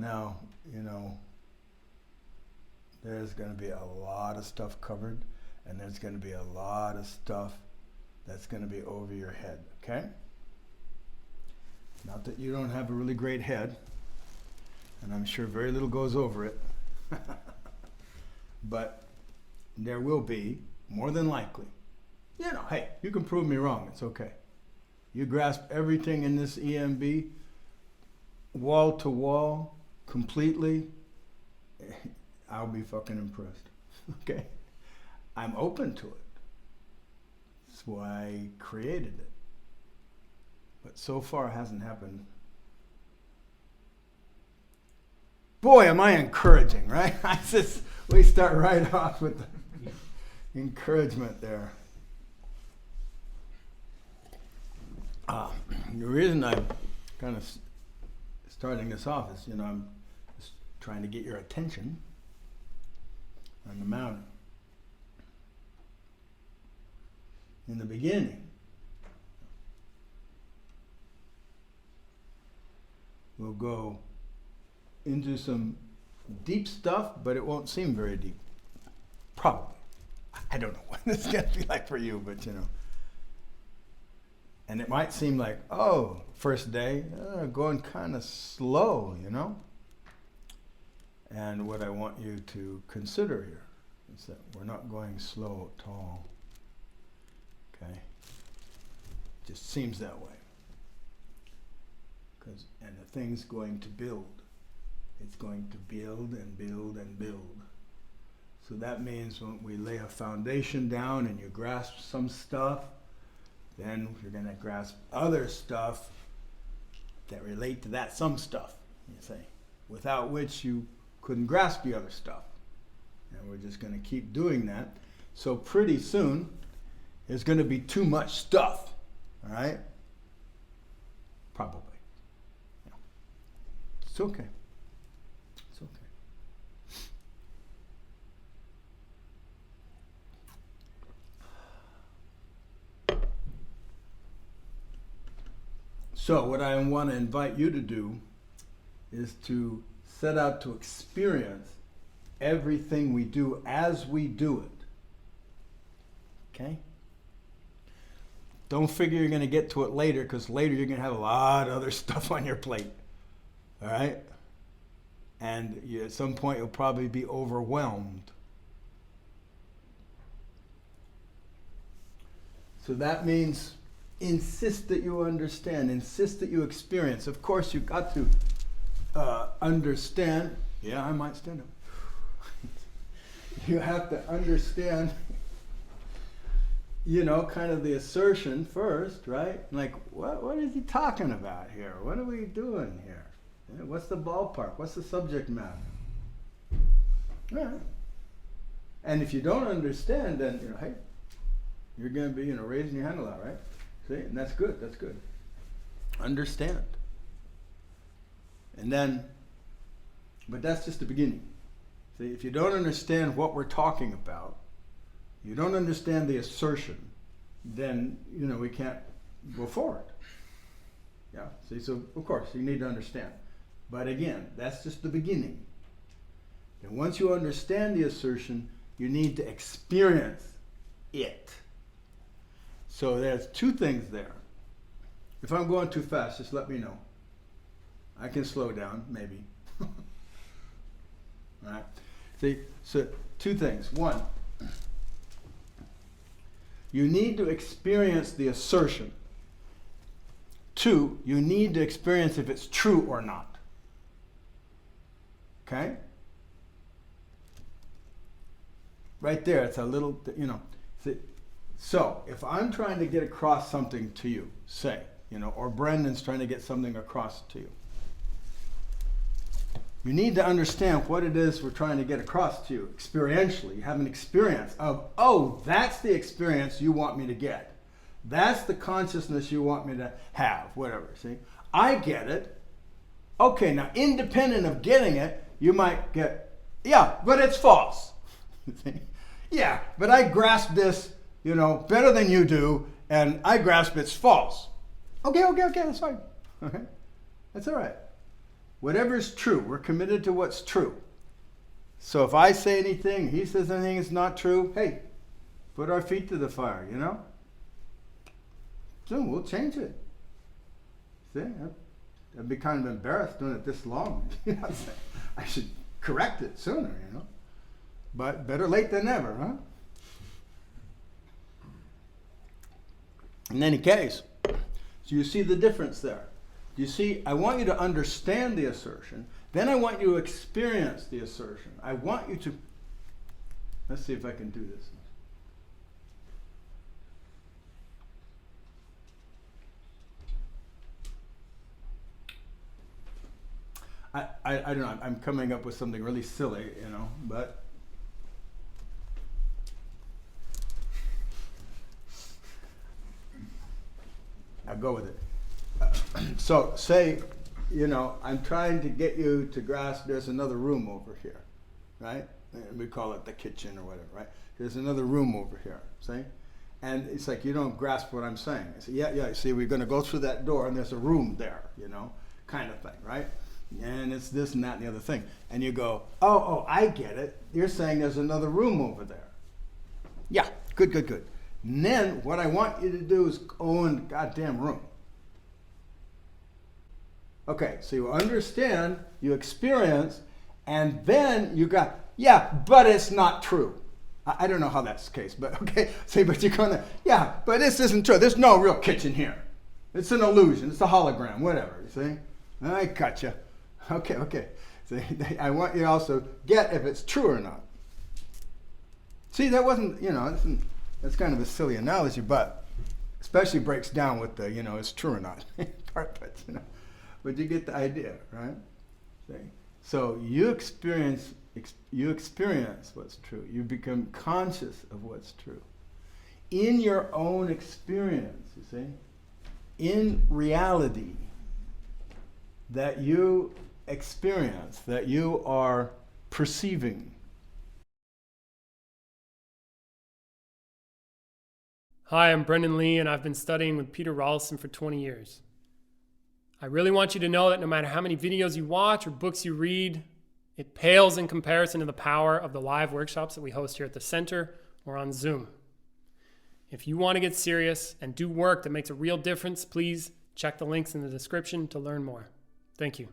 Now, there's going to be a lot of stuff covered, and there's going to be a lot of stuff that's going to be over your head, okay? Not that you don't have a really great head, and I'm sure very little goes over it, but there will be, more than likely, hey, you can prove me wrong, it's okay. You grasp everything in this EMB, wall to wall, completely, I'll be fucking impressed, okay? I'm open to it. That's why I created it. But so far it hasn't happened. Boy, am I encouraging, right? We start right off with the encouragement there. The reason I'm kind of starting this off is, I'm just trying to get your attention on the mountain. In the beginning, we'll go into some deep stuff, but it won't seem very deep. Probably. I don't know what this is going to be like for you, but And it might seem like, first day, going kind of slow, And what I want you to consider here is that we're not going slow at all. Okay? It just seems that way. And the thing's going to build. It's going to build and build and build. So that means when we lay a foundation down and you grasp some stuff, then you're going to grasp other stuff that relate to that some stuff, you say, without which you couldn't grasp the other stuff. And we're just going to keep doing that. So pretty soon, there's going to be too much stuff, all right? Probably. Yeah. It's okay. It's okay. So what I want to invite you to do is to set out to experience everything we do as we do it. Okay? Don't figure you're going to get to it later, because later you're going to have a lot of other stuff on your plate. All right? And at some point you'll probably be overwhelmed. So that means insist that you understand, insist that you experience. Of course, you've got to understand. Yeah, I might stand up. You have to understand, kind of the assertion first, right? Like, what is he talking about here? What are we doing here? What's the ballpark? What's the subject matter? Yeah. And if you don't understand, then, hey, you're going to be, raising your hand a lot, right? See, and that's good, that's good. Understand. And then, but that's just the beginning. See, if you don't understand what we're talking about, you don't understand the assertion, then, we can't go forward. Yeah, see, so of course, you need to understand. But again, that's just the beginning. And once you understand the assertion, you need to experience it. So there's two things there. If I'm going too fast, just let me know. I can slow down, maybe. All right. See, so two things. One, you need to experience the assertion. Two, you need to experience if it's true or not. Okay? Right there, it's a little, see, so if I'm trying to get across something to you, say, or Brendan's trying to get something across to you, you need to understand what it is we're trying to get across to you experientially. You have an experience of, that's the experience you want me to get. That's the consciousness you want me to have, whatever, see? I get it. Okay, now independent of getting it, you might get, yeah, but it's false. Yeah, but I grasp this, better than you do, and I grasp it's false. Okay, that's fine. Okay, that's all right. Whatever is true, we're committed to what's true. So if I say anything, he says anything is not true, hey, put our feet to the fire, you know? Soon we'll change it. See, I'd be kind of embarrassed doing it this long. You know, I should correct it sooner, you know? But better late than never, huh? In any case, so you see the difference there. You see, I want you to understand the assertion, then I want you to experience the assertion. I want you to, let's see if I can do this. I don't know, I'm coming up with something really silly, you know, but I'll go with it. So say, you know, I'm trying to get you to grasp there's another room over here, right? And we call it the kitchen or whatever, right? There's another room over here, see? And it's like you don't grasp what I'm saying. I say, yeah, see, we're going to go through that door and there's a room there, you know, kind of thing, right? And it's this and that and the other thing. And you go, oh, I get it. You're saying there's another room over there. Yeah, good. And then what I want you to do is go in the goddamn room. Okay, so you understand, you experience, and then you got, yeah, but it's not true. I don't know how that's the case, but okay. See, but you're going to, yeah, but this isn't true. There's no real kitchen here. It's an illusion. It's a hologram, whatever, you see? I got you. Okay. See, I want you to also get if it's true or not. See, that wasn't, you know, that's kind of a silly analogy, but especially breaks down with the, you know, it's true or not part, but, you know. But you get the idea, right? See? So you experience what's true. You become conscious of what's true. In your own experience, you see? In reality that you experience, that you are perceiving. Hi, I'm Brendan Lee, and I've been studying with Peter Ralston for 20 years. I really want you to know that no matter how many videos you watch or books you read, it pales in comparison to the power of the live workshops that we host here at the center or on Zoom. If you want to get serious and do work that makes a real difference, please check the links in the description to learn more. Thank you.